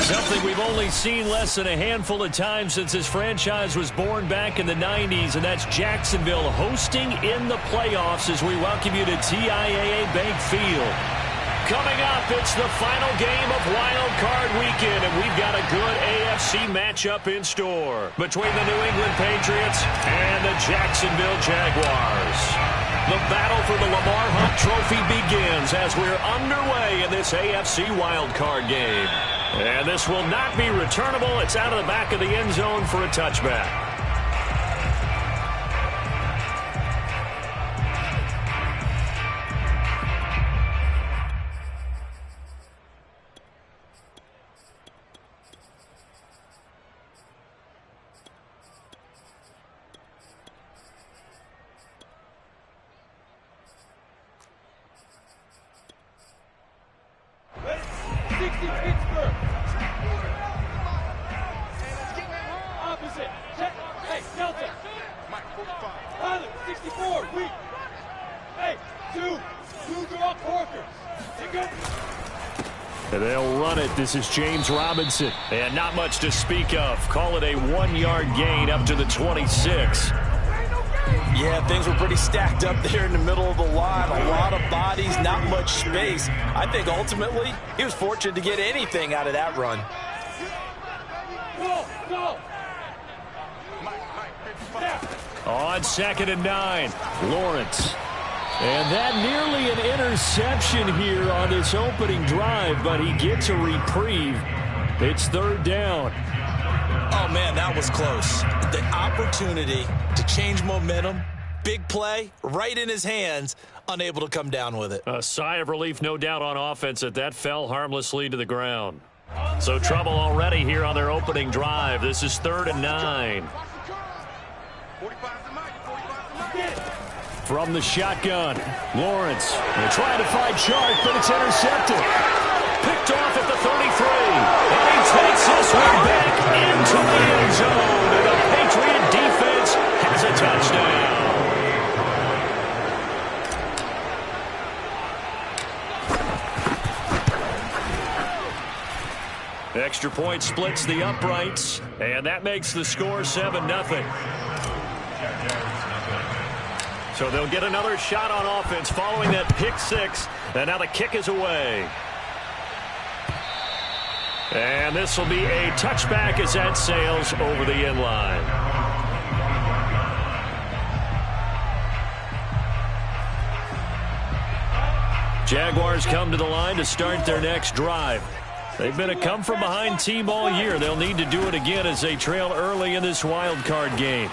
Something we've only seen less than a handful of times since this franchise was born back in the 90s, and that's Jacksonville hosting in the playoffs as we welcome you to TIAA Bank Field. Coming up, it's the final game of Wild Card Weekend, and we've got a good AFC matchup in store between the New England Patriots and the Jacksonville Jaguars. The battle for the Lamar Hunt Trophy begins as we're underway in this AFC Wild Card game. And this will not be returnable. It's out of the back of the end zone for a touchback. They'll run it. This is James Robinson. And not much to speak of. Call it a 1-yard gain up to the 26. Yeah, things were pretty stacked up there in the middle of the line. A lot of bodies, not much space. I think ultimately he was fortunate to get anything out of that run. On 2nd and 9, Lawrence. And that nearly an interception here on this opening drive, but he gets a reprieve. It's 3rd down. Oh, man, that was close. The opportunity to change momentum, big play, right in his hands, unable to come down with it. A sigh of relief, no doubt, on offense that fell harmlessly to the ground. So trouble already here on their opening drive. This is 3rd and 9. From the shotgun, Lawrence. They're trying to find Chark, but it's intercepted. Picked off at the 33. And he takes this one back into the end zone. And the Patriot defense has a touchdown. Extra point splits the uprights, and that makes the score 7-0. So they'll get another shot on offense following that pick six, and now the kick is away. And this will be a touchback as that sails over the end line. Jaguars come to the line to start their next drive. They've been a come-from-behind team all year. They'll need to do it again as they trail early in this wild card game.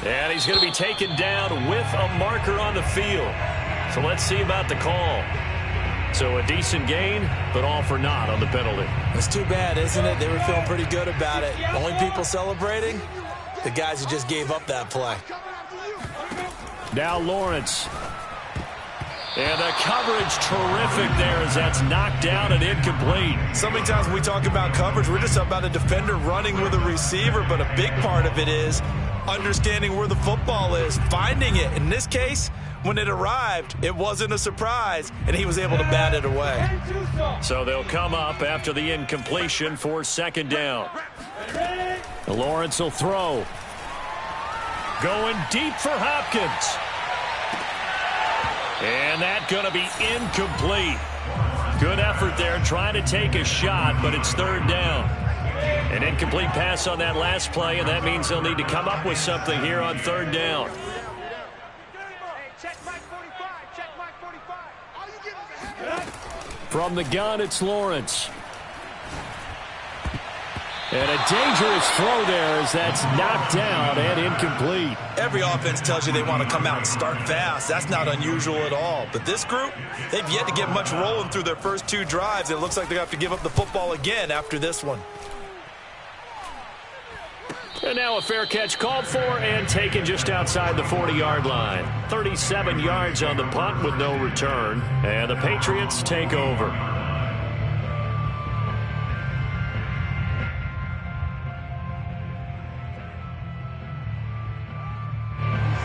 And he's going to be taken down with a marker on the field. So let's see about the call. So a decent gain, but all for naught on the penalty. It's too bad, isn't it? They were feeling pretty good about it. The only people celebrating, the guys who just gave up that play. Now Lawrence. And the coverage terrific there as that's knocked down and incomplete. So many times when we talk about coverage, we're just about a defender running with a receiver, but a big part of it is understanding where the football is, finding it. In this case, when it arrived, it wasn't a surprise, and he was able to bat it away. So they'll come up after the incompletion for 2nd down. Lawrence will throw. Going deep for Hopkins. And that's going to be incomplete. Good effort there trying to take a shot, but it's 3rd down. An incomplete pass on that last play, and that means they'll need to come up with something here on 3rd down. From the gun, it's Lawrence. And a dangerous throw there as that's knocked down and incomplete. Every offense tells you they want to come out and start fast. That's not unusual at all. But this group, they've yet to get much rolling through their first 2 drives. It looks like they're going to have to give up the football again after this one. And now a fair catch called for and taken just outside the 40-yard line. 37 yards on the punt with no return. And the Patriots take over.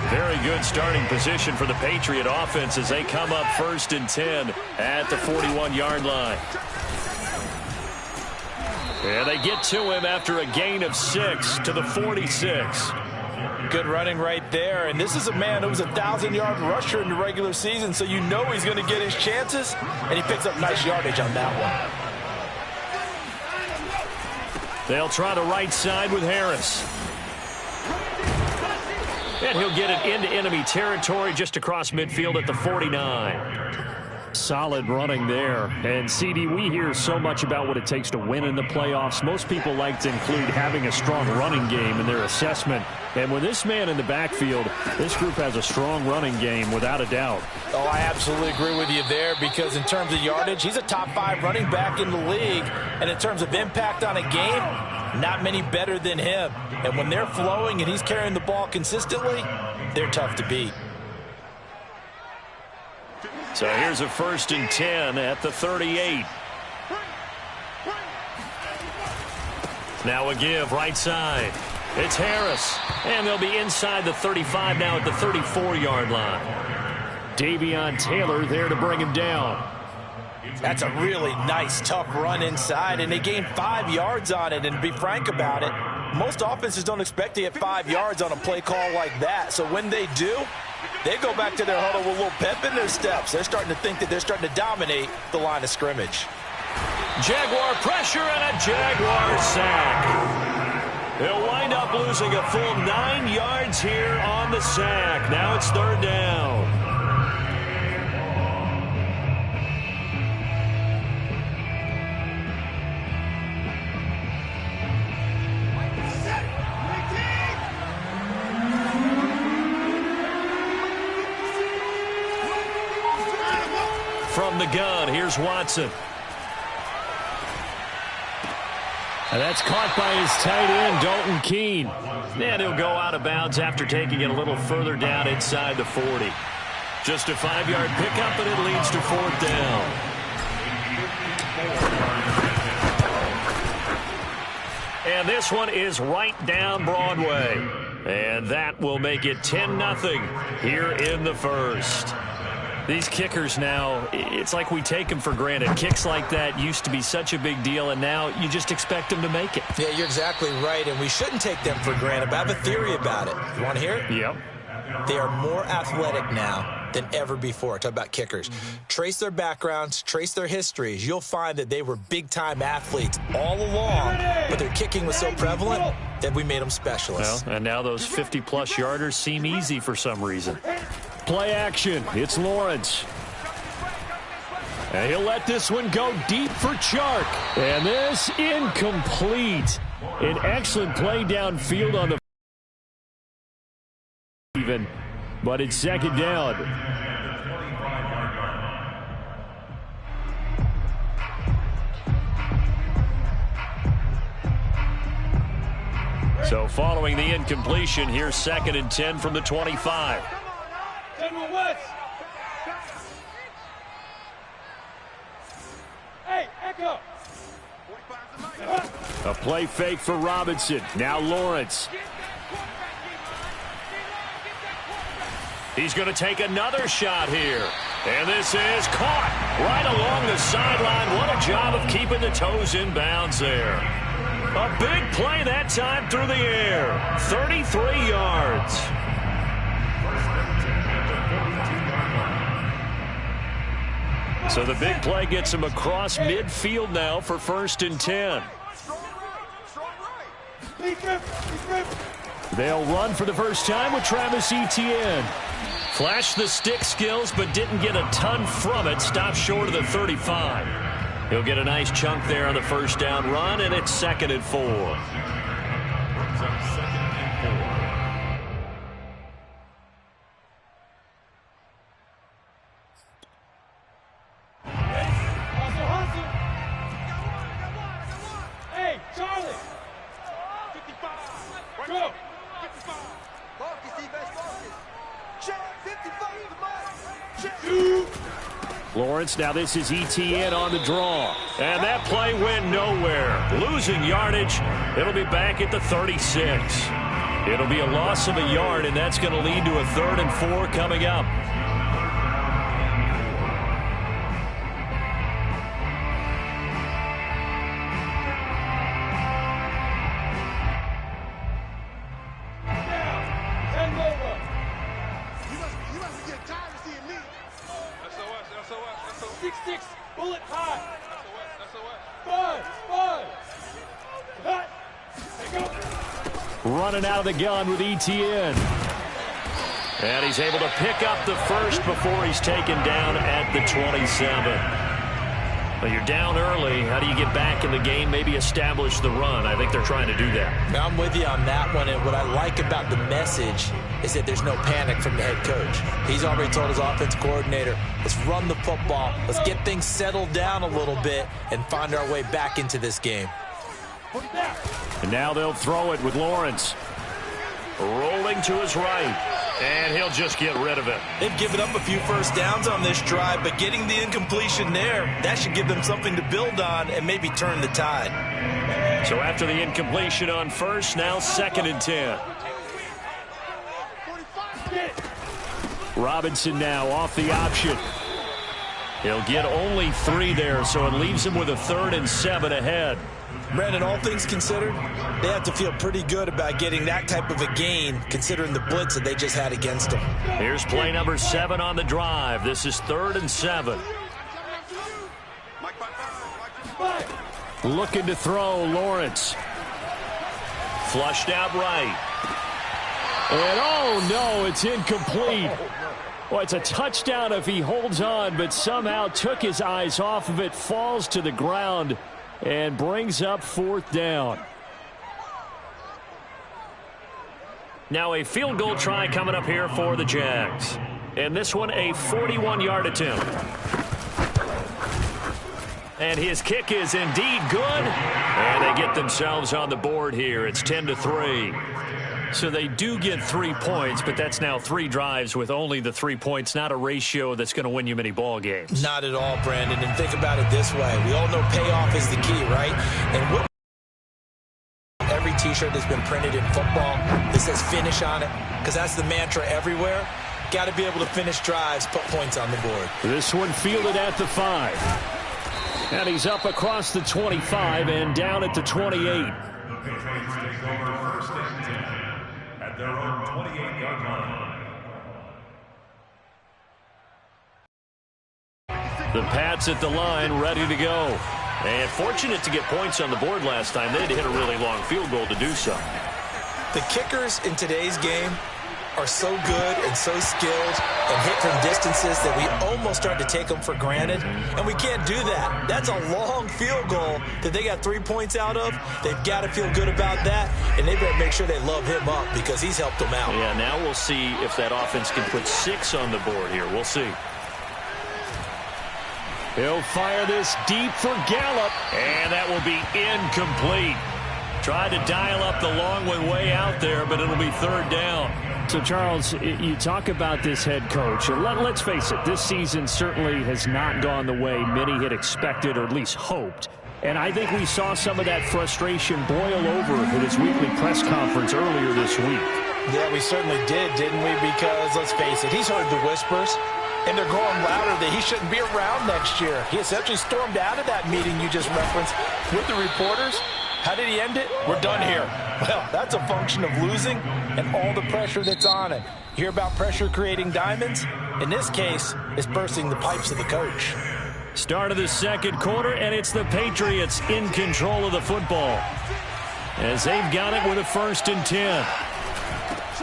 Very good starting position for the Patriot offense as they come up 1st and 10 at the 41-yard line. And they get to him after a gain of 6 to the 46. Good running right there. And this is a man who was a 1,000-yard rusher in the regular season, so you know he's going to get his chances, and he picks up nice yardage on that one. They'll try the right side with Harris. And he'll get it into enemy territory just across midfield at the 49. Solid running there. And, CD, we hear so much about what it takes to win in the playoffs. Most people like to include having a strong running game in their assessment. And with this man in the backfield, this group has a strong running game without a doubt. Oh, I absolutely agree with you there, because in terms of yardage, he's a top 5 running back in the league. And in terms of impact on a game, not many better than him. And when they're flowing and he's carrying the ball consistently, they're tough to beat. So here's a 1st and 10 at the 38. Now a give right side. It's Harris. And they'll be inside the 35 now at the 34-yard line. Davion Taylor there to bring him down. That's a really nice, tough run inside, and they gained 5 yards on it. And to be frank about it, most offenses don't expect to get 5 yards on a play call like that. So when they do, they go back to their huddle with a little pep in their steps. They're starting to think that they're starting to dominate the line of scrimmage. Jaguar pressure and a Jaguar sack. He'll wind up losing a full 9 yards here on the sack. Now it's 3rd down. From the gun, here's Watson. And that's caught by his tight end, Dalton Keene. And he'll go out of bounds after taking it a little further down inside the 40. Just a 5-yard pickup, and it leads to 4th down. And this one is right down Broadway. And that will make it 10-0 here in the 1st. These kickers now, it's like we take them for granted. Kicks like that used to be such a big deal, and now you just expect them to make it. Yeah, you're exactly right, and we shouldn't take them for granted. But I have a theory about it. You want to hear it? Yep. They are more athletic now than ever before. Talk about kickers. Trace their backgrounds, trace their histories. You'll find that they were big-time athletes all along, but their kicking was so prevalent that we made them specialists. Well, and now those 50-plus yarders seem easy for some reason. Play action. It's Lawrence. And he'll let this one go deep for Chark. And this incomplete. An excellent play downfield on the even, but it's 2nd down. So following the incompletion, here's 2nd and 10 from the 25. Hey, Echo. A play fake for Robinson. Now Lawrence. He's going to take another shot here. And this is caught right along the sideline. What a job of keeping the toes in bounds there. A big play that time through the air. 33 yards. So the big play gets him across midfield now for 1st and 10. They'll run for the first time with Travis Etienne. Flashed the stick skills, but didn't get a ton from it. Stopped short of the 35. He'll get a nice chunk there on the 1st down run, and it's 2nd and 4. Hey, Charlie. 55. Go. 55. Focus, defense, focus. Check. 55. Lawrence, now this is Etienne on the draw. And that play went nowhere. Losing yardage. It'll be back at the 36. It'll be a loss of a yard, and that's going to lead to a 3rd and 4 coming up. Running out of the gun with ETN. And he's able to pick up the first before he's taken down at the 27. Well, you're down early. How do you get back in the game, maybe establish the run? I think they're trying to do that. I'm with you on that one, and what I like about the message is that there's no panic from the head coach. He's already told his offense coordinator, let's run the football, let's get things settled down a little bit and find our way back into this game. And now they'll throw it with Lawrence. Rolling to his right. And he'll just get rid of it. They've given up a few first downs on this drive, but getting the incompletion there, that should give them something to build on and maybe turn the tide. So after the incompletion on first, now 2nd and 10. Robinson now off the option. He'll get only 3 there, so it leaves him with a 3rd and 7 ahead. Brandon, all things considered, they have to feel pretty good about getting that type of a gain, considering the blitz that they just had against them. Here's play number 7 on the drive. This is 3rd and 7. Looking to throw, Lawrence. Flushed out right. And oh no, it's incomplete. Well, it's a touchdown if he holds on, but somehow took his eyes off of it, falls to the ground, and brings up 4th down. Now a field goal try coming up here for the Jags. And this one a 41-yard attempt. And his kick is indeed good. And they get themselves on the board here. It's 10-3. So they do get 3 points, but that's now 3 drives with only the 3 points, not a ratio that's going to win you many ball games. Not at all, Brandon. And think about it this way. We all know payoff is the key, right? And what every T-shirt that's been printed in football that says finish on it, because that's the mantra everywhere. Got to be able to finish drives, put points on the board. This one fielded at the 5. And he's up across the 25 and down at the 28. At their own 28-yard line. The Pats at the line, ready to go. And fortunate to get points on the board last time. They had to hit a really long field goal to do so. The kickers in today's game are so good and so skilled and hit from distances that we almost start to take them for granted. And we can't do that. That's a long field goal that they got 3 points out of. They've got to feel good about that, and they better make sure they love him up because he's helped them out. Yeah, now we'll see if that offense can put 6 on the board here. We'll see. He'll fire this deep for Gallup, and that will be incomplete. Tried to dial up the long one way out there, but it'll be 3rd down. So, Charles, you talk about this head coach. Let's face it, this season certainly has not gone the way many had expected or at least hoped. And I think we saw some of that frustration boil over at his weekly press conference earlier this week. Yeah, we certainly did, didn't we? Because, let's face it, he's heard the whispers, and they're growing louder that he shouldn't be around next year. He essentially stormed out of that meeting you just referenced with the reporters. How did he end it? We're done here. Well, that's a function of losing and all the pressure that's on it. You hear about pressure creating diamonds? In this case, it's bursting the pipes of the coach. Start of the 2nd quarter, and it's the Patriots in control of the football, as they've got it with a 1st and 10.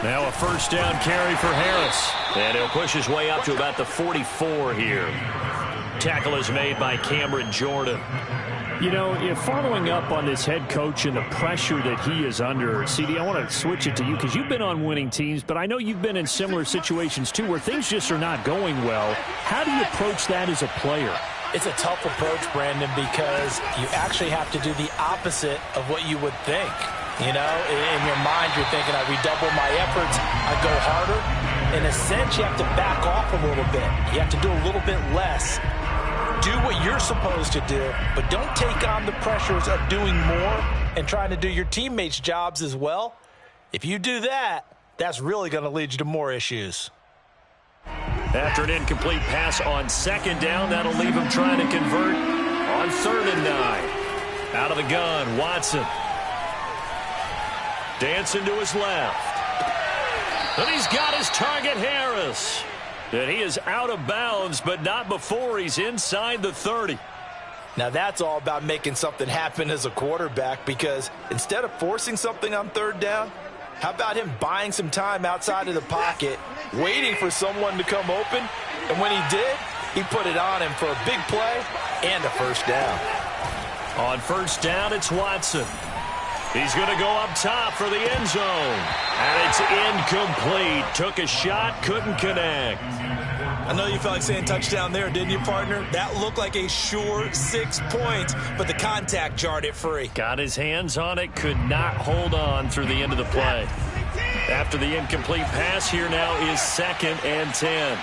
Now a 1st down carry for Harris. And he'll push his way up to about the 44 here. Tackle is made by Cameron Jordan. You know, following up on this head coach and the pressure that he is under, CD, I want to switch it to you because you've been on winning teams, but I know you've been in similar situations too where things just are not going well. How do you approach that as a player? It's a tough approach, Brandon, because you actually have to do the opposite of what you would think. You know, in your mind, you're thinking, I redouble my efforts, I go harder. In a sense, you have to back off a little bit. You have to do a little bit less. Do what you're supposed to do, but don't take on the pressures of doing more and trying to do your teammates' jobs as well. If you do that, that's really going to lead you to more issues. After an incomplete pass on 2nd down, that'll leave him trying to convert on 3rd and 9. Out of the gun, Watson. Dancing to his left. And he's got his target, Harris. And he is out of bounds, but not before he's inside the 30. Now that's all about making something happen as a quarterback, because instead of forcing something on 3rd down, How about him buying some time outside of the pocket, waiting for someone to come open, and when he did, he put it on him for a big play and a first down. On first down, it's Watson. He's going to go up top for the end zone. And it's incomplete. Took a shot, couldn't connect. I know you felt like saying touchdown there, didn't you, partner? That looked like a sure 6 points, but the contact jarred it free. Got his hands on it, could not hold on through the end of the play. After the incomplete pass, here now is 2nd and 10.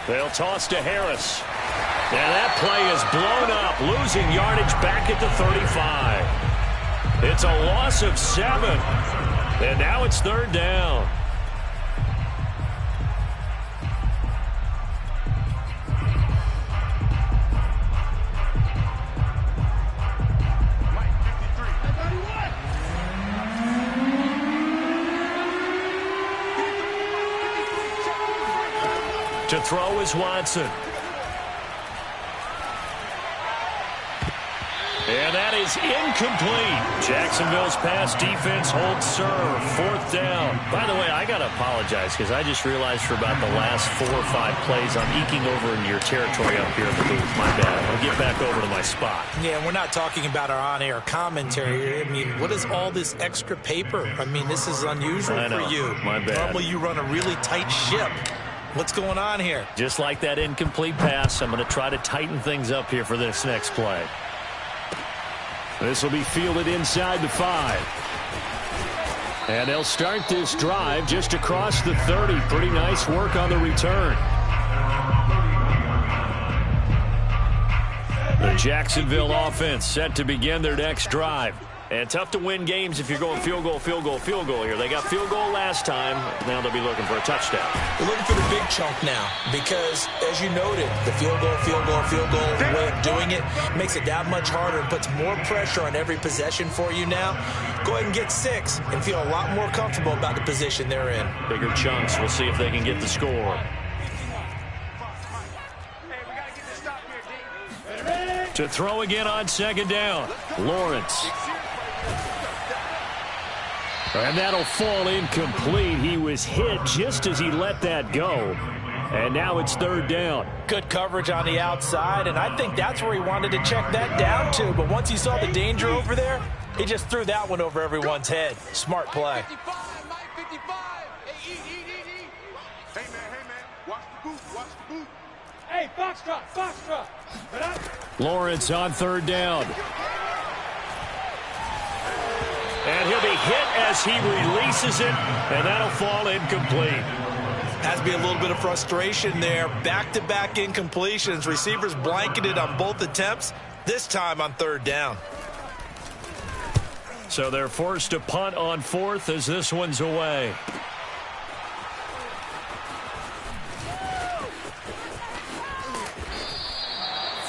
They'll toss to Harris. And that play is blown up, losing yardage back at the 35. It's a loss of 7. And now it's 3rd down. To throw is Watson. And that is incomplete. Jacksonville's pass defense holds serve. 4th down. By the way, I got to apologize because I just realized for about the last 4 or 5 plays I'm eking over into your territory up here in the booth. My bad. I'll get back over to my spot. Yeah, we're not talking about our on-air commentary. I mean, what is all this extra paper? I mean, this is unusual for you. My bad. Normally you run a really tight ship. What's going on here? Just like that incomplete pass, I'm going to try to tighten things up here for this next play. This will be fielded inside the 5. And they'll start this drive just across the 30. Pretty nice work on the return. The Jacksonville offense set to begin their next drive. And tough to win games if you're going field goal, field goal, field goal here. They got field goal last time. Now they'll be looking for a touchdown. They're looking for the big chunk now because, as you noted, the field goal way of doing it makes it that much harder and puts more pressure on every possession for you now. Go ahead and get 6 and feel a lot more comfortable about the position they're in. Bigger chunks. We'll see if they can get the score. To throw again on 2nd down. Lawrence. And that'll fall incomplete. He was hit just as he let that go. And now it's 3rd down. Good coverage on the outside, and I think that's where he wanted to check that down to. But once he saw the danger over there, he just threw that one over everyone's head. Smart play. 55, Mike 55. Hey, eat. Hey, man, watch the boot. Hey, foxtrot. Lawrence on 3rd down. And he'll be hit as he releases it, and that'll fall incomplete. Has to be a little bit of frustration there. Back-to-back incompletions. Receivers blanketed on both attempts, this time on 3rd down. So they're forced to punt on 4th as this one's away.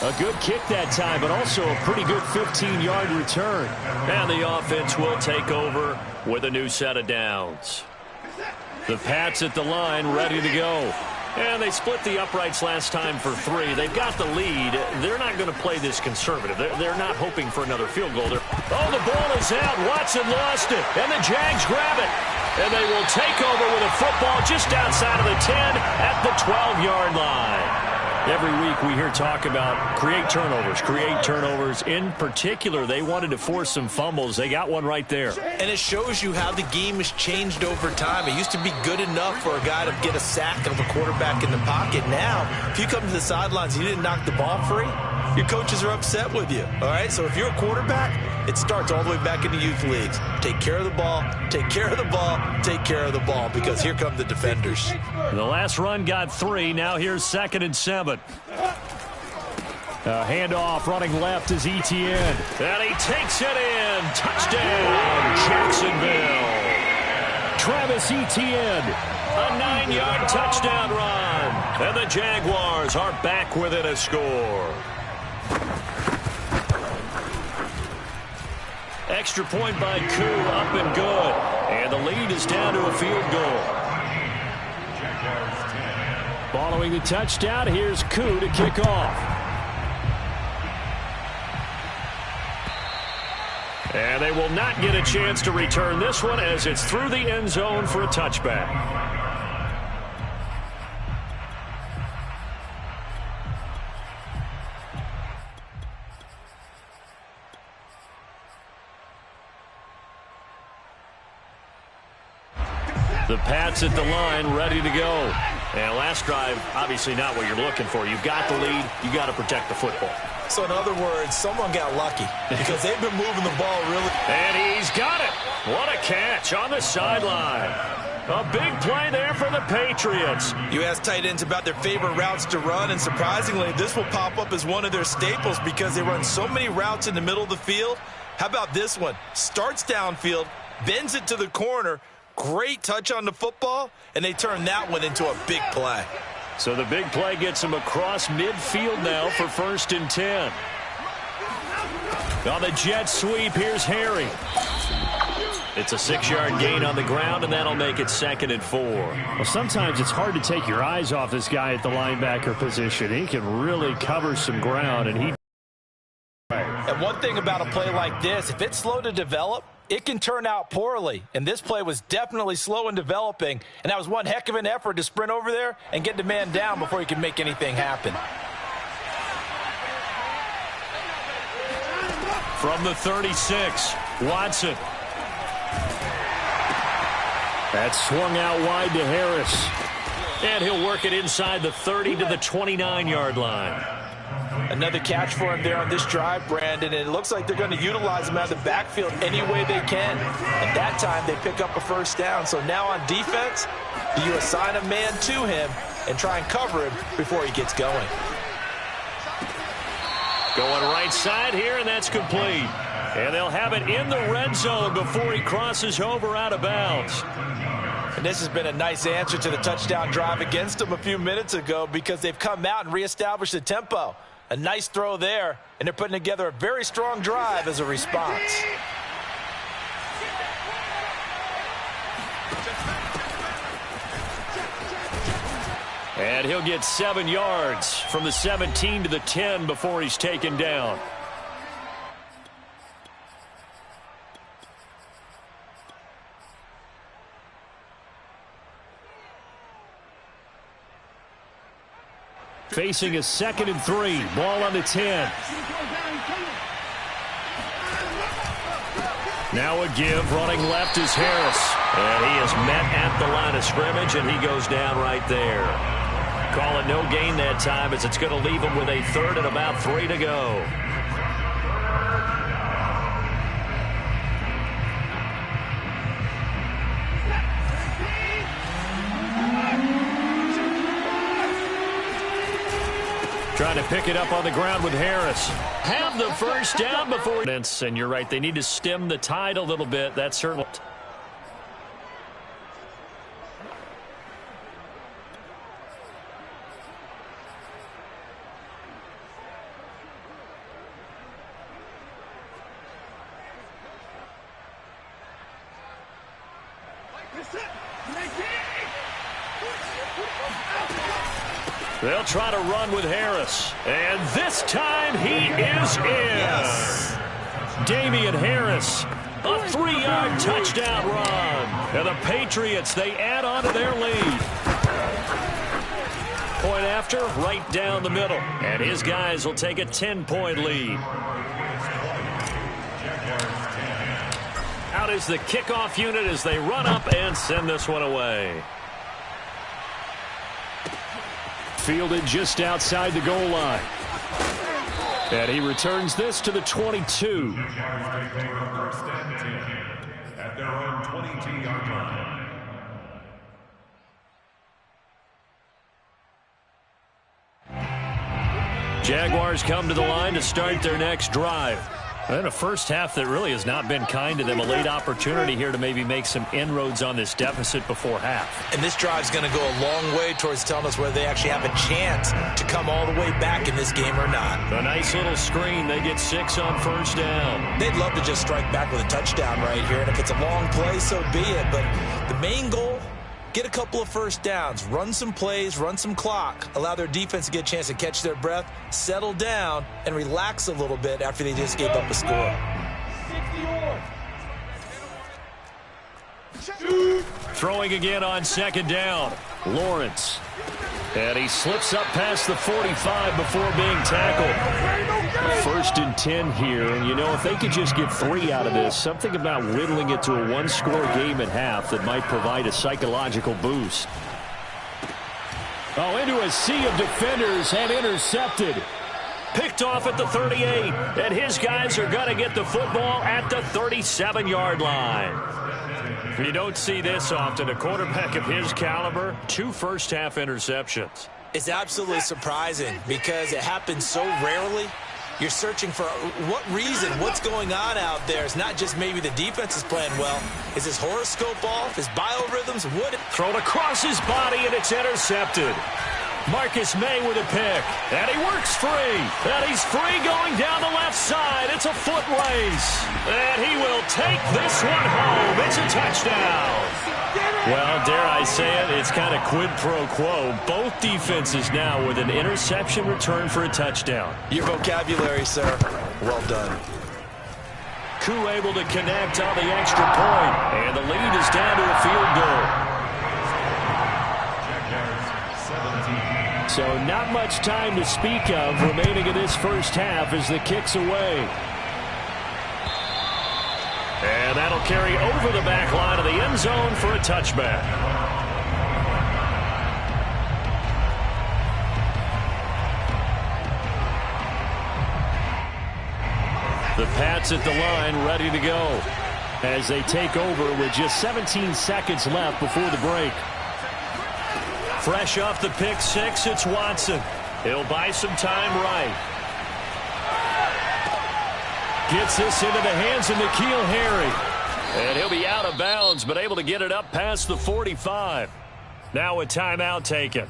A good kick that time, but also a pretty good 15-yard return. And the offense will take over with a new set of downs. The Pats at the line, ready to go. And they split the uprights last time for 3. They've got the lead. They're not going to play this conservative. They're not hoping for another field goal. Oh, the ball is out. Watson lost it. And the Jags grab it. And they will take over with a football just outside of the 10 at the 12-yard line. Every week we hear talk about create turnovers. In particular, they wanted to force some fumbles. They got one right there. And it shows you how the game has changed over time. It used to be good enough for a guy to get a sack of a quarterback in the pocket. Now, if you come to the sidelines and you didn't knock the ball free, your coaches are upset with you. All right? So if you're a quarterback, it starts all the way back in the youth leagues. Take care of the ball, take care of the ball, take care of the ball, because here come the defenders. The last run got 3. Now here's 2nd and 7. Handoff running left is Etienne. And he takes it in. Touchdown, Jacksonville. Travis Etienne, a 9-yard touchdown run. And the Jaguars are back within a score. Extra point by Koo, up and good. And the lead is down to a field goal. Following the touchdown, here's Koo to kick off. And they will not get a chance to return this one as it's through the end zone for a touchback. The Pats at the line, ready to go. And last drive, obviously not what you're looking for. You've got the lead. You got to protect the football. So in other words, someone got lucky because they've been moving the ball really. And he's got it. What a catch on the sideline. A big play there for the Patriots. You ask tight ends about their favorite routes to run, and surprisingly, this will pop up as one of their staples because they run so many routes in the middle of the field. How about this one? Starts downfield, bends it to the corner. Great touch on the football, and they turn that one into a big play. So the big play gets him across midfield now for 1st and 10. On the jet sweep, here's Harry. It's a 6-yard gain on the ground, and that'll make it 2nd and 4. Well, sometimes it's hard to take your eyes off this guy at the linebacker position. He can really cover some ground, and he... And one thing about a play like this, if it's slow to develop, it can turn out poorly. And this play was definitely slow in developing, and that was one heck of an effort to sprint over there and get the man down before he could make anything happen. From the 36, Watson. That's swung out wide to Harris. And he'll work it inside the 30 to the 29-yard line. Another catch for him there on this drive, Brandon, and it looks like they're going to utilize him out of the backfield any way they can. At that time, they pick up a 1st down. So now on defense, you assign a man to him and try and cover him before he gets going. Going right side here, and that's complete. And they'll have it in the red zone before he crosses over out of bounds. And this has been a nice answer to the touchdown drive against them a few minutes ago because they've come out and reestablished the tempo. A nice throw there, and they're putting together a very strong drive as a response. And he'll get 7 yards from the 17 to the 10 before he's taken down. Facing a 2nd and 3. Ball on the 10. Now a give. Running left is Harris. And he is met at the line of scrimmage, and he goes down right there. Call it no gain that time as it's going to leave him with a 3rd and about 3 to go. Trying to pick it up on the ground with Harris. Have the 1st down before... And you're right, they need to stem the tide a little bit. That's certainly... They'll try to run with Harris. And this time he is in. Yes. Damian Harris, a 3-yard touchdown run. And the Patriots, they add on to their lead. Point after, right down the middle. And his guys will take a 10-point lead. Out is the kickoff unit as they run up and send this one away. Fielded just outside the goal line. And he returns this to the 22. At their own 22-yard line. Jaguars come to the line to start their next drive. And a first half that really has not been kind to them. A late opportunity here to maybe make some inroads on this deficit before half. And this drive's going to go a long way towards telling us whether they actually have a chance to come all the way back in this game or not. A nice little screen. They get 6 on 1st down. They'd love to just strike back with a touchdown right here. And if it's a long play, so be it. But the main goal, get a couple of 1st downs, run some plays, run some clock, allow their defense to get a chance to catch their breath, settle down, and relax a little bit after they just gave up a score. Throwing again on second down. Lawrence. And he slips up past the 45 before being tackled. 1st and 10 here. And, you know, if they could just get 3 out of this, something about whittling it to a one-score game at half that might provide a psychological boost. Oh, into a sea of defenders and intercepted. Picked off at the 38. And his guys are going to get the football at the 37-yard line. You don't see this often. A quarterback of his caliber, 2 first-half interceptions. It's absolutely surprising because it happens so rarely. You're searching for what reason, what's going on out there. It's not just maybe the defense is playing well. Is his horoscope off? His biorhythms? What? Thrown across his body, and it's intercepted. Marcus May with a pick, and he works free. And he's free going down the left side. It's a foot race, and he will take this one home. It's a touchdown. Well, dare I say it, it's kind of quid pro quo. Both defenses now with an interception return for a touchdown. Your vocabulary, sir. Well done. Koo able to connect on the extra point, and the lead is down to a field goal. So not much time to speak of remaining in this first half as the kick's away. And that'll carry over the back line of the end zone for a touchback. The Pats at the line ready to go as they take over with just 17 seconds left before the break. Fresh off the pick six, it's Watson. He'll buy some time right. Gets this into the hands of N'Keal Harry. And he'll be out of bounds, but able to get it up past the 45. Now a timeout taken.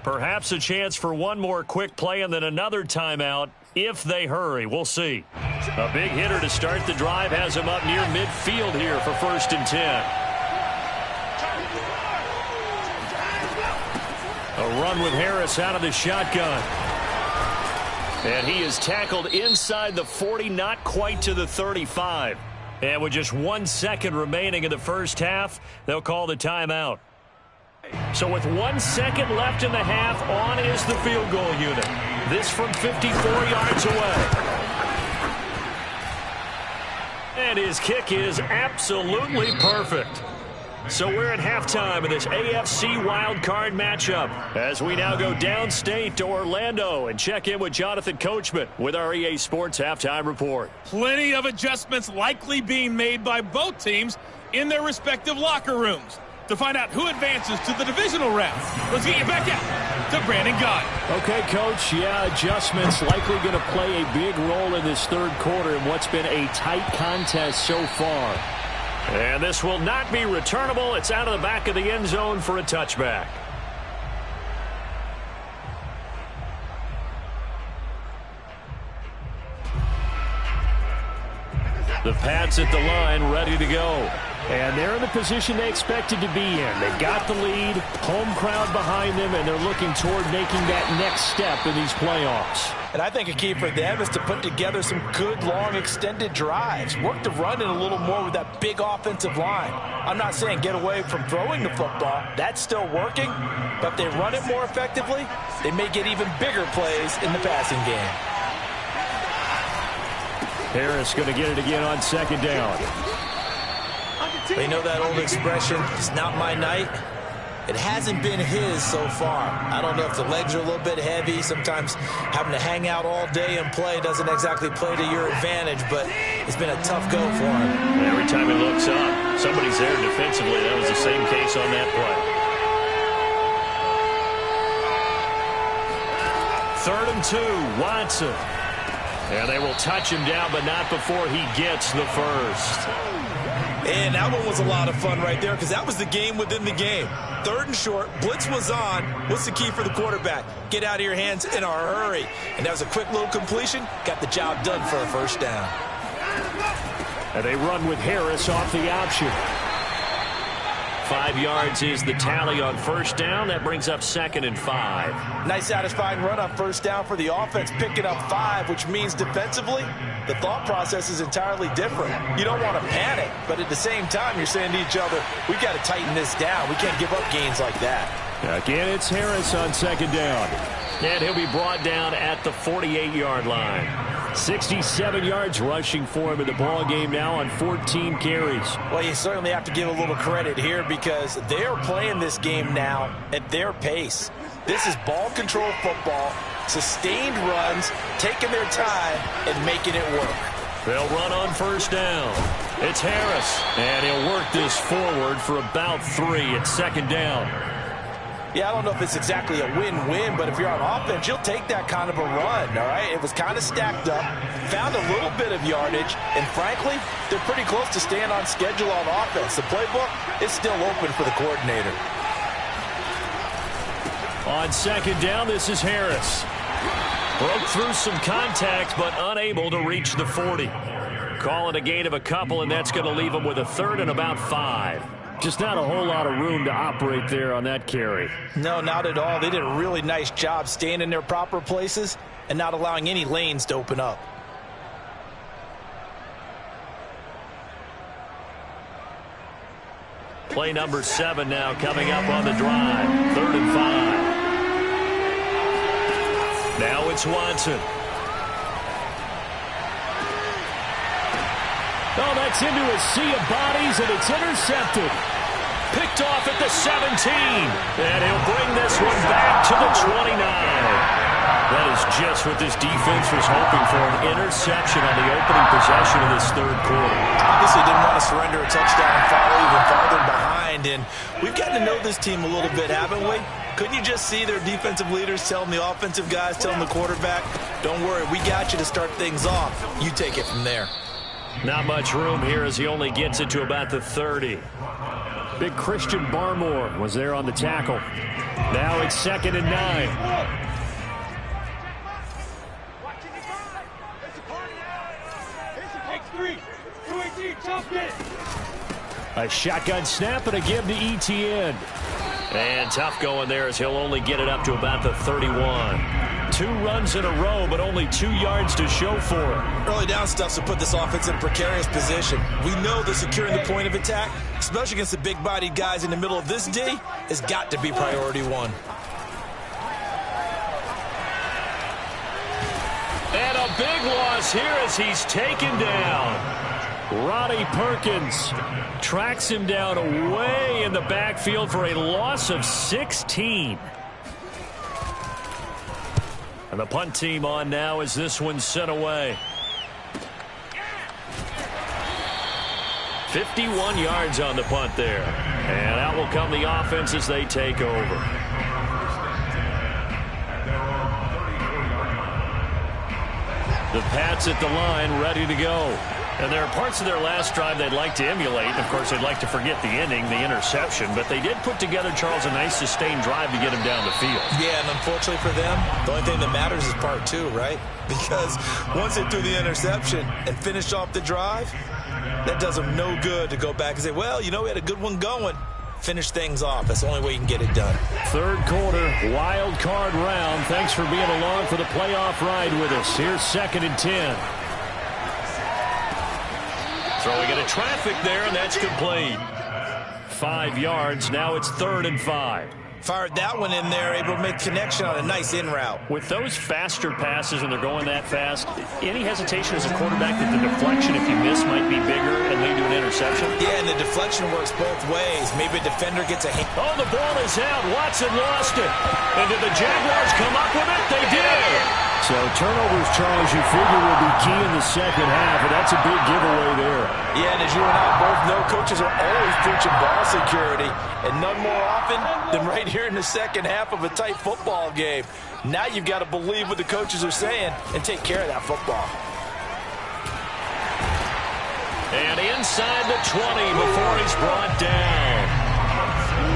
Perhaps a chance for one more quick play and then another timeout if they hurry. We'll see. A big hitter to start the drive has him up near midfield here for 1st and 10. A run with Harris out of the shotgun. And he is tackled inside the 40, not quite to the 35. And with just 1 second remaining in the first half, they'll call the timeout. So with 1 second left in the half, on is the field goal unit. This from 54 yards away. And his kick is absolutely perfect. So we're at halftime in this AFC wildcard matchup as we now go downstate to Orlando and check in with Jonathan Coachman with our EA Sports Halftime Report. Plenty of adjustments likely being made by both teams in their respective locker rooms. To find out who advances to the divisional round, let's get you back out to Brandon Guy. Okay, Coach. Yeah, adjustments likely going to play a big role in this third quarter in what's been a tight contest so far. And this will not be returnable. It's out of the back of the end zone for a touchback. The Pats at the line ready to go. And they're in the position they expected to be in. They've got the lead, home crowd behind them, and they're looking toward making that next step in these playoffs. And I think a key for them is to put together some good, long, extended drives. Work the run in a little more with that big offensive line. I'm not saying get away from throwing the football. That's still working. But if they run it more effectively, they may get even bigger plays in the passing game. Harris going to get it again on second down. They know that old expression, it's not my night. It hasn't been his so far. I don't know if the legs are a little bit heavy. Sometimes having to hang out all day and play doesn't exactly play to your advantage, but it's been a tough go for him. And every time he looks up, somebody's there defensively. That was the same case on that play. 3rd and 2, Watson. And they will touch him down, but not before he gets the first. And that one was a lot of fun right there because that was the game within the game. 3rd and short, blitz was on. What's the key for the quarterback? Get out of your hands in a hurry. And that was a quick little completion. Got the job done for a first down. And they run with Harris off the option. 5 yards is the tally on first down. That brings up 2nd and 5. Nice satisfying run on first down for the offense, picking up 5, which means defensively, the thought process is entirely different. You don't want to panic, but at the same time, you're saying to each other, we got to tighten this down. We can't give up gains like that. Again, it's Harris on 2nd down. And he'll be brought down at the 48-yard line. 67 yards rushing for him in the ball game now on 14 carries. Well, you certainly have to give a little credit here because they're playing this game now at their pace. This is ball control football, sustained runs, taking their time and making it work. They'll run on first down. It's Harris, and he'll work this forward for about 3 at 2nd down. Yeah, I don't know if it's exactly a win-win, but if you're on offense, you'll take that kind of a run, all right? It was kind of stacked up, found a little bit of yardage, and frankly, they're pretty close to staying on schedule on offense. The playbook is still open for the coordinator. On 2nd down, this is Harris. Broke through some contact, but unable to reach the 40. Calling a gain of a couple, and that's going to leave him with a 3rd and about 5. Just not a whole lot of room to operate there on that carry. No, not at all. They did a really nice job staying in their proper places and not allowing any lanes to open up. Play number 7 now coming up on the drive. 3rd and 5. Now it's Watson. Oh, that's into a sea of bodies, and it's intercepted. Picked off at the 17. And he'll bring this one back to the 29. That is just what this defense was hoping for, an interception on the opening possession of this 3rd quarter. Obviously didn't want to surrender a touchdown and fall even farther behind. And we've gotten to know this team a little bit, haven't we? Couldn't you just see their defensive leaders telling the offensive guys, telling the quarterback, don't worry, we got you to start things off. You take it from there. Not much room here as he only gets it to about the 30. Big Christian Barmore was there on the tackle. Now it's 2nd and 9. A shotgun snap and a give to Etienne. And tough going there as he'll only get it up to about the 31. 2 runs in a row, but only 2 yards to show for it. Early down stuff to put this offense in a precarious position. We know that securing the point of attack, especially against the big-bodied guys in the middle of this D, has got to be priority 1. And a big loss here as he's taken down. Ronnie Perkins tracks him down away in the backfield for a loss of 16. And the punt team on now as this one's sent away. 51 yards on the punt there. And out will come the offense as they take over. The Pats at the line ready to go. And there are parts of their last drive they'd like to emulate. Of course, they'd like to forget the ending, the interception. But they did put together, Charles, a nice sustained drive to get him down the field. Yeah, and unfortunately for them, the only thing that matters is part 2, right? Because once they threw the interception and finished off the drive, that does them no good to go back and say, well, you know, we had a good one going. Finish things off. That's the only way you can get it done. 3rd quarter, wild card round. Thanks for being along for the playoff ride with us. Here's 2nd and 10. Throwing into traffic there, and that's complete. 5 yards. Now it's 3rd and 5. Fired that one in there, able to make connection on a nice in route. With those faster passes and they're going that fast, any hesitation as a quarterback that the deflection, if you miss, might be bigger and lead to an interception? Yeah, and the deflection works both ways. Maybe a defender gets a hit. Oh, the ball is out. Watson lost it. And did the Jaguars come up with it? They did. So turnovers, Charles, you figure will be key in the 2nd half, and that's a big giveaway there. Yeah, and as you and I both know, coaches are always preaching ball security, and none more often than right here in the 2nd half of a tight football game. Now you've got to believe what the coaches are saying and take care of that football. And inside the 20 before he's brought down.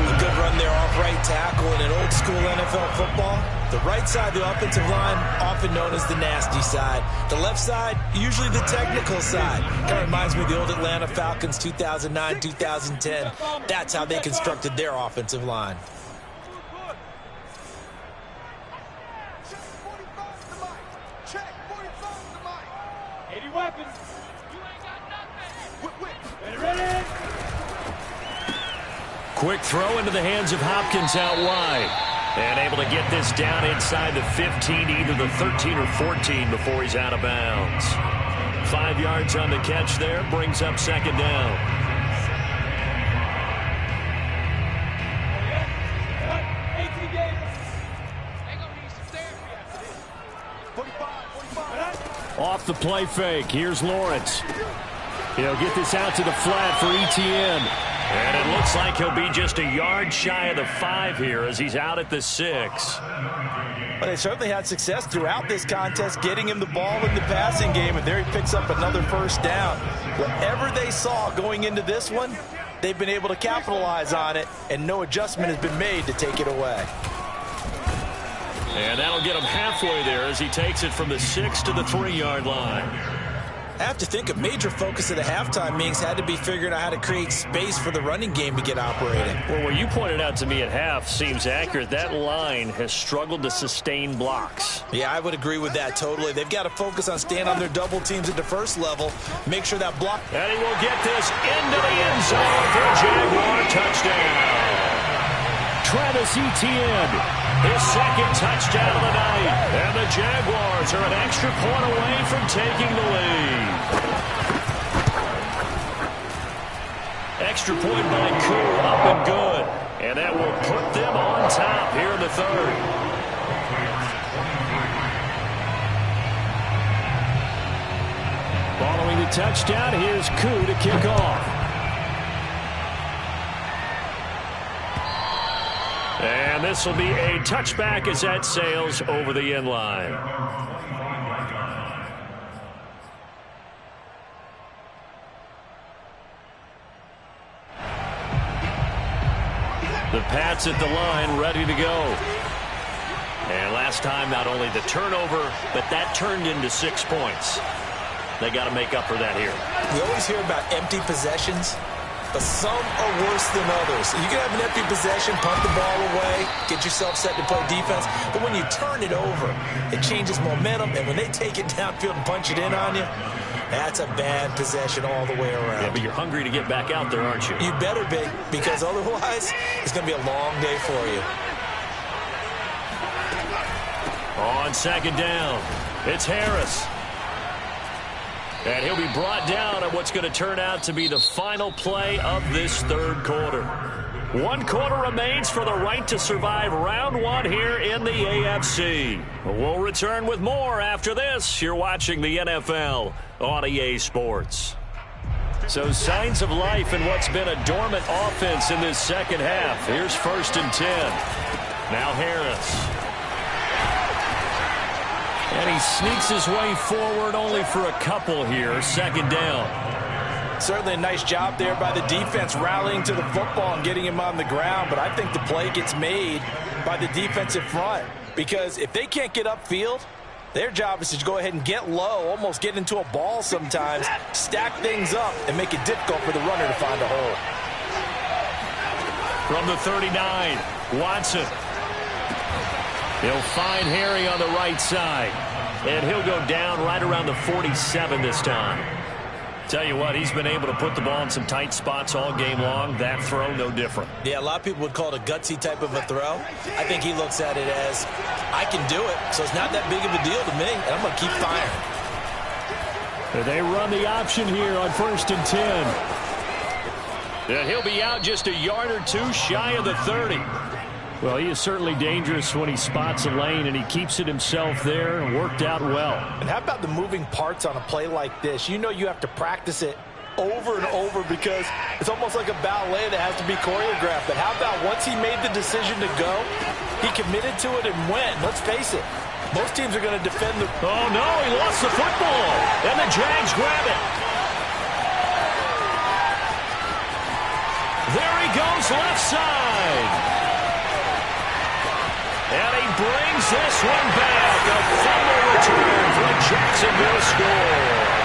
A good run there off right tackle in an old school NFL football. The right side of the offensive line, often known as the nasty side. The left side, usually the technical side. Kind of reminds me of the old Atlanta Falcons 2009, 2010. That's how they constructed their offensive line. Check 45 to Mike. 80 weapons. You ain't got nothing. Ready. Quick throw into the hands of Hopkins out wide. And able to get this down inside the 15, either the 13 or 14 before he's out of bounds. 5 yards on the catch there, brings up second down. Off the play fake. Here's Lawrence. He'll get this out to the flat for Etienne. And it looks like he'll be just a yard shy of the 5 here as he's out at the 6. Well, they certainly had success throughout this contest getting him the ball in the passing game, and there he picks up another first down. Whatever they saw going into this one, they've been able to capitalize on it, and no adjustment has been made to take it away. And that'll get him halfway there as he takes it from the 6 to the 3-yard line. I have to think a major focus of the halftime meetings had to be figuring out how to create space for the running game to get operating. Well, what you pointed out to me at half seems accurate. That line has struggled to sustain blocks. Yeah, I would agree with that totally. They've got to focus on staying on their double teams at the first level, make sure that block. And he will get this into the end zone for a Jaguar touchdown. Travis Etienne, his second touchdown of the night. And the Jaguars are an extra point away from taking the lead. Extra point by Koo, up and good. And that will put them on top here in the third. Following the touchdown, here's Koo to kick off. And this will be a touchback as that sails over the end line. The Pats at the line, ready to go. And last time, not only the turnover, but that turned into 6 points. They got to make up for that here. We always hear about empty possessions, but some are worse than others. You can have an empty possession, punt the ball away, get yourself set to play defense, but when you turn it over, it changes momentum, and when they take it downfield and punch it in on you, that's a bad possession all the way around. Yeah, but you're hungry to get back out there, aren't you? You better be, because otherwise, it's going to be a long day for you. On second down, it's Harris. And he'll be brought down at what's going to turn out to be the final play of this third quarter. 1 quarter remains for the right to survive round 1 here in the AFC. We'll return with more after this. You're watching the NFL on EA Sports. So signs of life in what's been a dormant offense in this second half. Here's 1st and 10. Now Harris. And he sneaks his way forward only for a couple here. Second down. Certainly a nice job there by the defense rallying to the football and getting him on the ground. But I think the play gets made by the defensive front. Because if they can't get upfield, their job is to go ahead and get low, almost get into a ball sometimes, stack things up, and make it difficult for the runner to find a hole. From the 39, Watson. He'll find Harry on the right side. And he'll go down right around the 47 this time. Tell you what, he's been able to put the ball in some tight spots all game long. That throw, no different. Yeah, a lot of people would call it a gutsy type of a throw. I think he looks at it as, I can do it, so it's not that big of a deal to me, and I'm going to keep firing. They run the option here on 1st and 10. And he'll be out just a yard or two shy of the 30. Well, he is certainly dangerous when he spots a lane, and he keeps it himself there and worked out well. And how about the moving parts on a play like this? You know you have to practice it over and over because it's almost like a ballet that has to be choreographed. But how about once he made the decision to go, he committed to it and went. Let's face it, most teams are going to defend the... Oh, no, he lost the football. And the Jags grab it. There he goes goes left side. And he brings this one back. A fumble return for a Jacksonville score.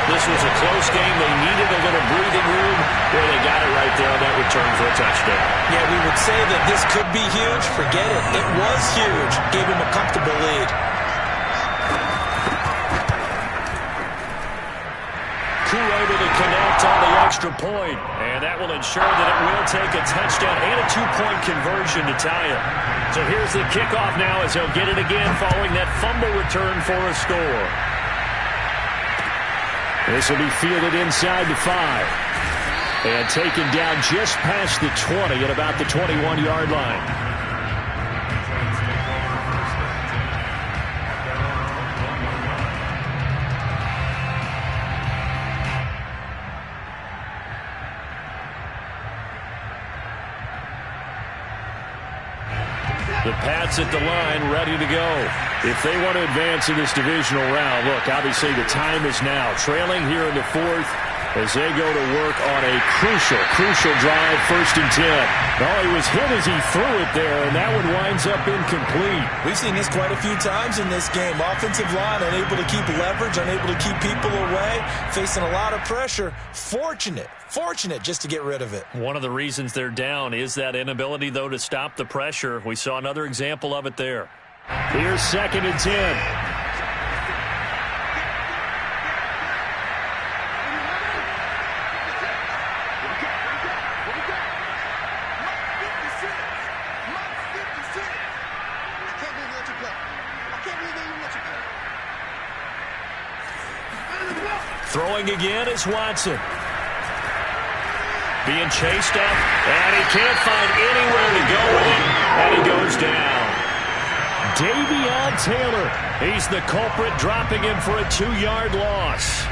This was a close game. They needed a little breathing room. Well, they got it right there on that return for a touchdown. Yeah, we would say that this could be huge. Forget it. It was huge. Gave him a comfortable lead. Able to connect on the extra point, and that will ensure that it will take a touchdown and a two-point conversion to tie it. So here's the kickoff now as they'll get it again following that fumble return for a score. This will be fielded inside the 5 and taken down just past the 20 at about the 21-yard line. The Pats at the line, ready to go. If they want to advance in this divisional round, look, obviously the time is now. Trailing here in the 4th as they go to work on a crucial drive, 1st and 10. Oh, he was hit as he threw it there, and that one winds up incomplete. We've seen this quite a few times in this game. Offensive line unable to keep leverage, unable to keep people away, facing a lot of pressure. Fortunate just to get rid of it. One of the reasons they're down is that inability, though, to stop the pressure. We saw another example of it there. Here's 2nd and 10. Throwing again is Watson. Being chased up, and he can't find anywhere to go with it, and he goes down. Davion Taylor, he's the culprit, dropping him for a 2-yard loss.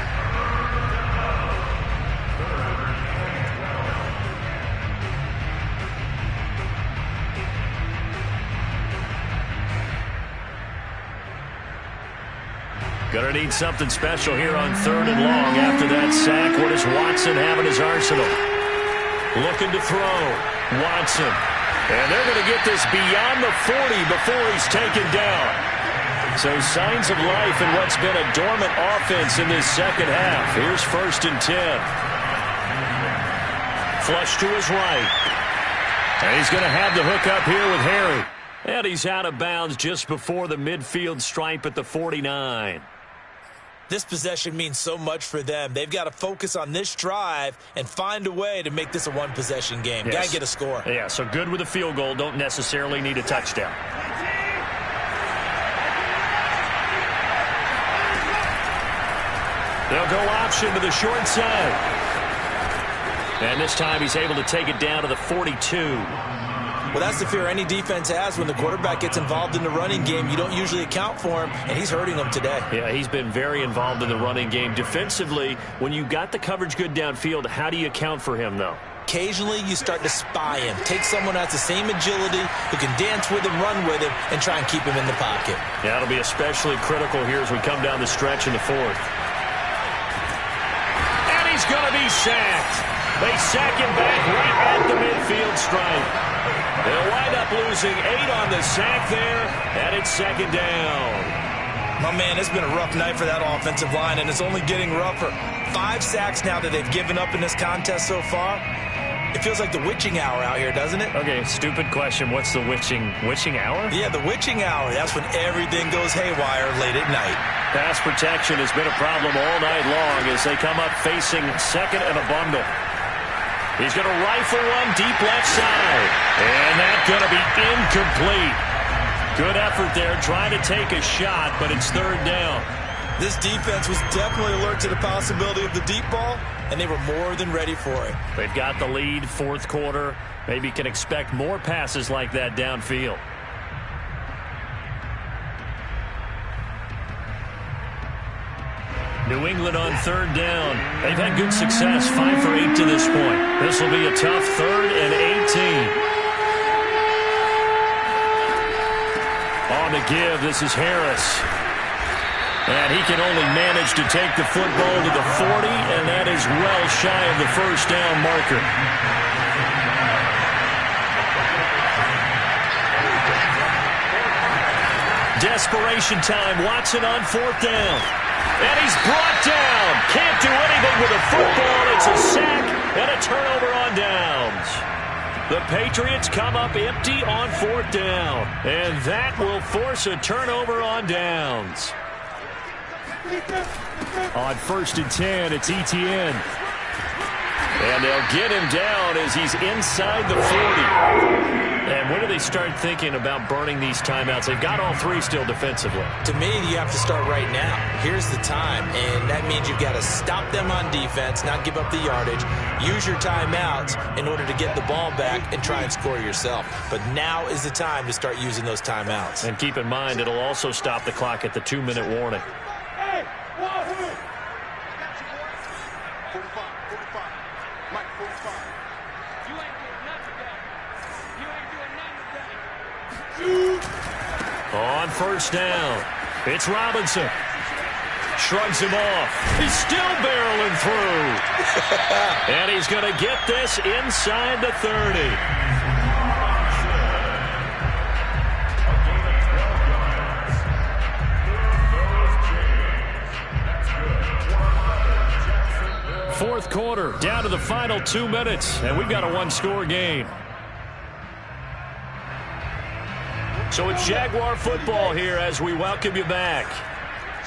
Gonna need something special here on 3rd and long after that sack. What does Watson have in his arsenal? Looking to throw. Watson. And they're going to get this beyond the 40 before he's taken down. So signs of life in what's been a dormant offense in this second half. Here's 1st and 10. Flush to his right. And he's going to have the hook up here with Harry. And he's out of bounds just before the midfield stripe at the 49. This possession means so much for them. They've got to focus on this drive and find a way to make this a one-possession game. Yes. Got to get a score. Yeah, so good with a field goal. Don't necessarily need a touchdown. They'll go option to the short side. And this time he's able to take it down to the 42. Well, that's the fear any defense has when the quarterback gets involved in the running game. You don't usually account for him, and he's hurting them today. Yeah, he's been very involved in the running game. Defensively, when you got the coverage good downfield, how do you account for him, though? Occasionally, you start to spy him. Take someone who has the same agility, who can dance with him, run with him, and try and keep him in the pocket. Yeah, it'll be especially critical here as we come down the stretch in the 4th. And he's going to be sacked. They sack him back right at the midfield stripe. They'll wind up losing 8 on the sack there, and it's 2nd down. My man, it's been a rough night for that offensive line, and it's only getting rougher. 5 sacks now that they've given up in this contest so far. It feels like the witching hour out here, doesn't it? Okay, stupid question. What's the witching hour? Yeah, the witching hour. That's when everything goes haywire late at night. Pass protection has been a problem all night long as they come up facing 2nd and a bundle. He's going to rifle one deep left side. And that's going to be incomplete. Good effort there trying to take a shot, but it's 3rd down. This defense was definitely alert to the possibility of the deep ball, and they were more than ready for it. They've got the lead, 4th quarter. Maybe can expect more passes like that downfield. New England on 3rd down. They've had good success, 5 for 8 to this point. This will be a tough 3rd and 18. On the give, this is Harris. And he can only manage to take the football to the 40, and that is well shy of the first down marker. Desperation time. Watson on 4th down. And he's brought down. Can't do anything with a football. It's a sack and a turnover on downs. The Patriots come up empty on 4th down. And that will force a turnover on downs. On 1st and 10, it's Etienne. And they'll get him down as he's inside the 40. And when do they start thinking about burning these timeouts? They've got all 3 still defensively. To me, you have to start right now. Here's the time, and that means you've got to stop them on defense, not give up the yardage, use your timeouts in order to get the ball back and try and score yourself. But now is the time to start using those timeouts. And keep in mind, it'll also stop the clock at the 2-minute warning. Hey, 45. Mike, 45. You ain't doing nothing today. You ain't doing nothing today. On 1st down, it's Robinson. Shrugs him off. He's still barreling through. And he's going to get this inside the 30. Fourth quarter, down to the final 2 minutes, and we've got a 1-score game. So it's Jaguar football here as we welcome you back.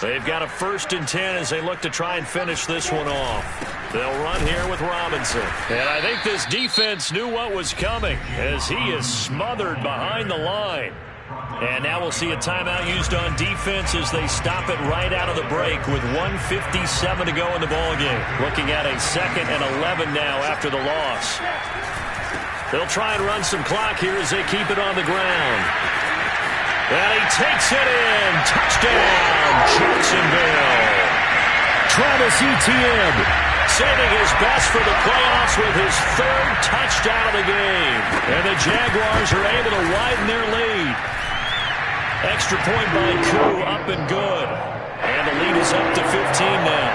They've got a 1st and 10 as they look to try and finish this one off. They'll run here with Robinson. And I think this defense knew what was coming as he is smothered behind the line. And now we'll see a timeout used on defense as they stop it right out of the break with 1:57 to go in the ballgame. Looking at a 2nd and 11 now after the loss. They'll try and run some clock here as they keep it on the ground. And he takes it in. Touchdown, Jacksonville. Travis Etienne saving his best for the playoffs with his 3rd touchdown of the game. And the Jaguars are able to widen their lead. Extra point by Koo, up and good. And the lead is up to 15 now.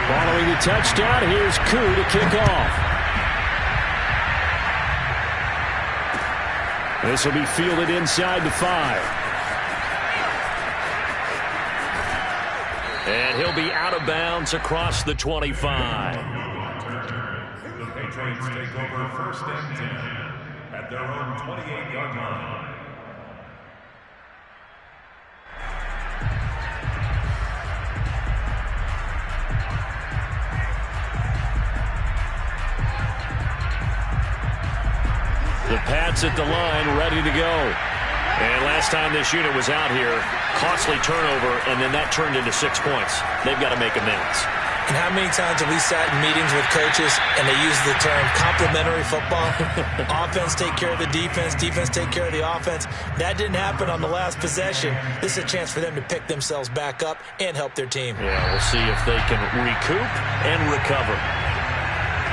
Following the touchdown, here's Koo to kick off. This will be fielded inside the 5. And he'll be out of bounds across the 25. The Patriots take over 1st and 10 at their own 28-yard line. The Pats at the line, ready to go. And last time this unit was out here, costly turnover, and then that turned into 6 points. They've got to make amends. And how many times have we sat in meetings with coaches and they use the term complementary football? Offense take care of the defense, defense take care of the offense. That didn't happen on the last possession. This is a chance for them to pick themselves back up and help their team. Yeah, we'll see if they can recoup and recover.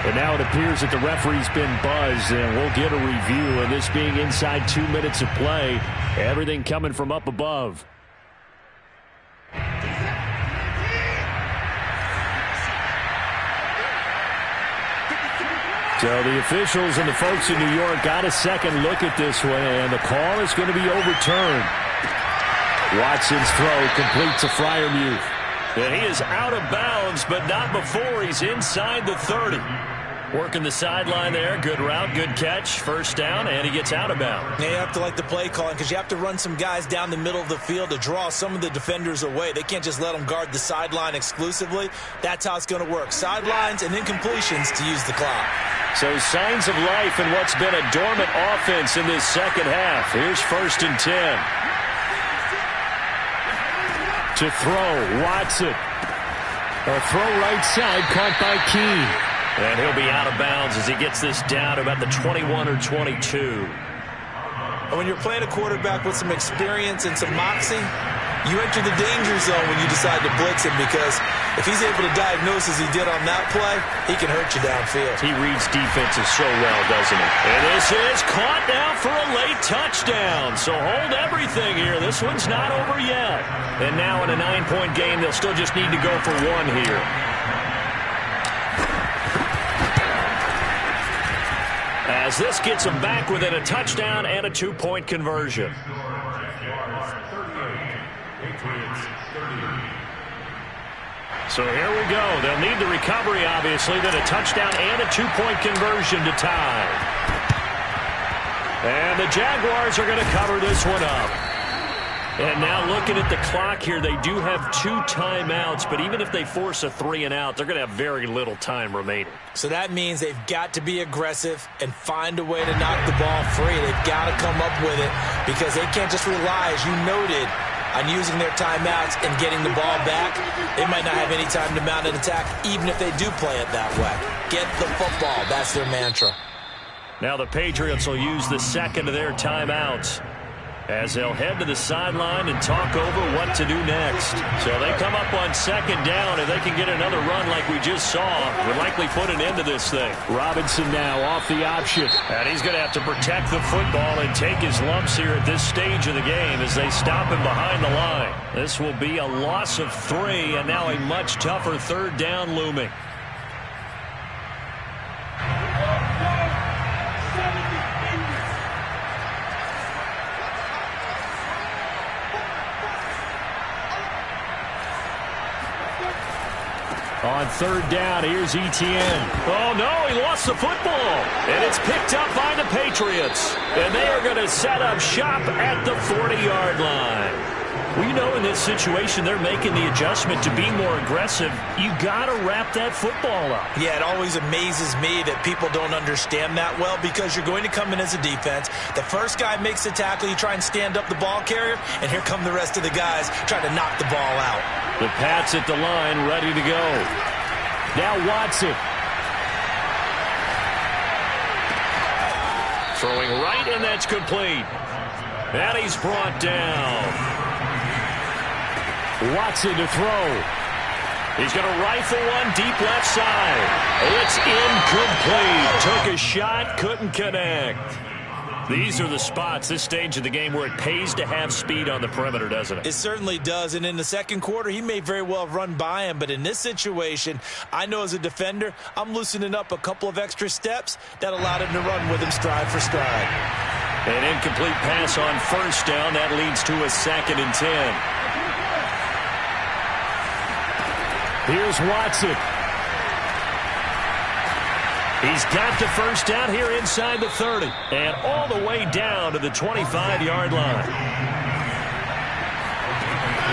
And now it appears that the referee's been buzzed, and we'll get a review. And this being inside 2 minutes of play, everything coming from up above. So the officials and the folks in New York got a second look at this one, and the call is going to be overturned. Watson's throw completes a Freiermuth. And he is out of bounds, but not before he's inside the 30. Working the sideline there. Good route, good catch. 1st down, and he gets out of bounds. Yeah, you have to like the play calling because you have to run some guys down the middle of the field to draw some of the defenders away. They can't just let them guard the sideline exclusively. That's how it's going to work. Sidelines and then completions to use the clock. So signs of life in what's been a dormant offense in this second half. Here's 1st and 10. To throw, Watson. A throw right side, caught by Keene. And he'll be out of bounds as he gets this down to about the 21 or 22. And when you're playing a quarterback with some experience and some moxie, You enter the danger zone when you decide to blitz him, because if he's able to diagnose as he did on that play, he can hurt you downfield. He reads defenses so well, doesn't he? And this is caught now for a late touchdown. So hold everything here. This one's not over yet. And now in a 9-point game, they'll still just need to go for one here. As this gets them back within a touchdown and a 2-point conversion. So here we go. They'll need the recovery, obviously, then a touchdown and a 2-point conversion to tie. And the Jaguars are going to cover this one up. And now looking at the clock here, they do have 2 timeouts, but even if they force a 3-and-out, they're going to have very little time remaining. So that means they've got to be aggressive and find a way to knock the ball free. They've got to come up with it, because they can't just rely, as you noted, on using their timeouts and getting the ball back. They might not have any time to mount an attack, even if they do play it that way. Get the football. That's their mantra. Now the Patriots will use the second of their timeouts as they'll head to the sideline and talk over what to do next. So they come up on second down, and they can get another run like we just saw. Would likely put an end to this thing. Robinson now off the option. And he's going to have to protect the football and take his lumps here at this stage of the game as they stop him behind the line. This will be a loss of 3, and now a much tougher third down looming. On third down, here's Etienne. Oh, no, he lost the football. And it's picked up by the Patriots. And they are going to set up shop at the 40-yard line. Well, you know, in this situation, they're making the adjustment to be more aggressive. You got to wrap that football up. Yeah, it always amazes me that people don't understand that well, because you're going to come in as a defense. The first guy makes the tackle, you try and stand up the ball carrier, and here come the rest of the guys trying to knock the ball out. The Pats at the line, ready to go. Now Watson. Throwing right, and that's complete. And he's brought down. Watson to throw. He's going to rifle one deep left side. It's incomplete. Took a shot, couldn't connect. These are the spots, this stage of the game, where it pays to have speed on the perimeter, doesn't it? It certainly does, and in the second quarter, he may very well run by him, but in this situation, I know as a defender, I'm loosening up a couple of extra steps that allowed him to run with him stride for stride. An incomplete pass on first down. That leads to a 2nd and 10. Here's Watson. He's got the first down here inside the 30. And all the way down to the 25-yard line.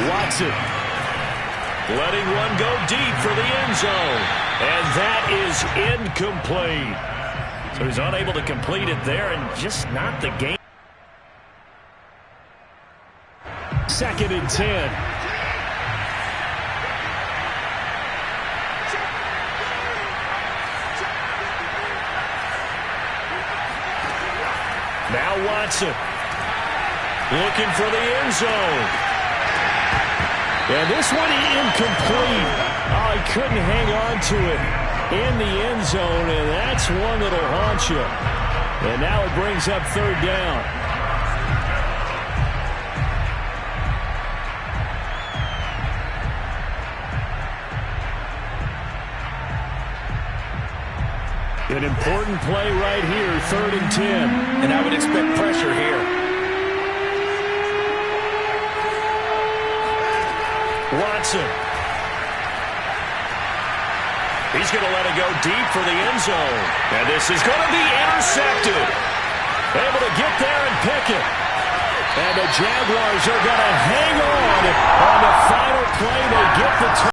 Watson. Letting one go deep for the end zone. And that is incomplete. So he's unable to complete it there, and just not the game. 2nd and 10. Now Watson looking for the end zone. And this one incomplete. Oh, he couldn't hang on to it in the end zone, and that's one that'll haunt you. And now it brings up third down. An important play right here, 3rd and 10. And I would expect pressure here. Watson. He's going to let it go deep for the end zone. And this is going to be intercepted. Able to get there and pick it. And the Jaguars are going to hang on the final play. They get the